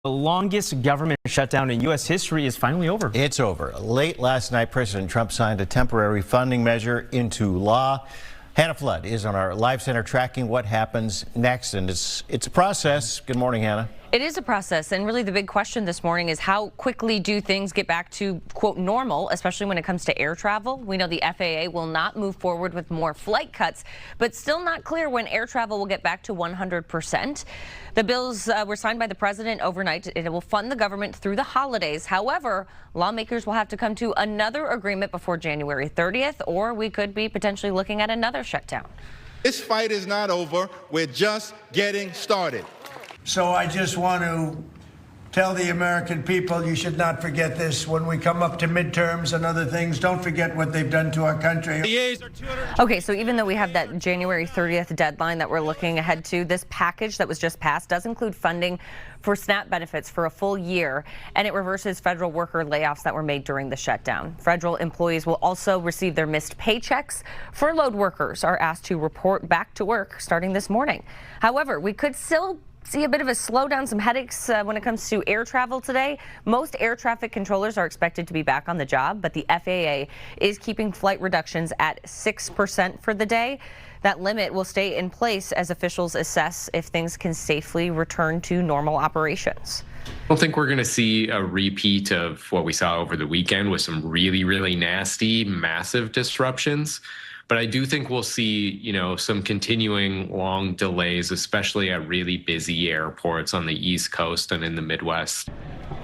The longest government shutdown in U.S. history is finally over. It's over. Late last night, President Trump signed a temporary funding measure into law. Hannah Flood is on our live center tracking what happens next, and it's a process. Good morning, Hannah. It is a process, and really the big question this morning is how quickly do things get back to, quote, normal, especially when it comes to air travel. We know the FAA will not move forward with more flight cuts, but still not clear when air travel will get back to 100%. The bills were signed by the president overnight. It will fund the government through the holidays. However, lawmakers will have to come to another agreement before January 30th, or we could be potentially looking at another shutdown. This fight is not over. We're just getting started. So I just want to tell the American people, you should not forget this when we come up to midterms and other things. Don't forget what they've done to our country. Okay, so even though we have that January 30th deadline that we're looking ahead to, this package that was just passed does include funding for SNAP benefits for a full year, and it reverses federal worker layoffs that were made during the shutdown. Federal employees will also receive their missed paychecks. Furloughed workers are asked to report back to work starting this morning. However, we could still see a bit of a slowdown, some headaches when it comes to air travel today. Most air traffic controllers are expected to be back on the job, but the FAA is keeping flight reductions at 6% for the day. That limit will stay in place as officials assess if things can safely return to normal operations. I don't think we're going to see a repeat of what we saw over the weekend with some really nasty, massive disruptions. But I do think we'll see, some continuing long delays, especially at really busy airports on the East Coast and in the Midwest.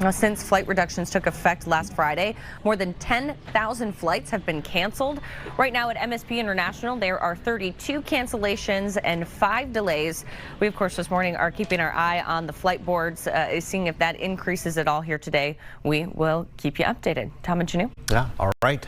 Now, since flight reductions took effect last Friday, more than 10,000 flights have been canceled. Right now at MSP International, there are 32 cancellations and 5 delays. We, of course, this morning are keeping our eye on the flight boards, seeing if that increases at all here today. We will keep you updated. Tom and Janu. Yeah, all right.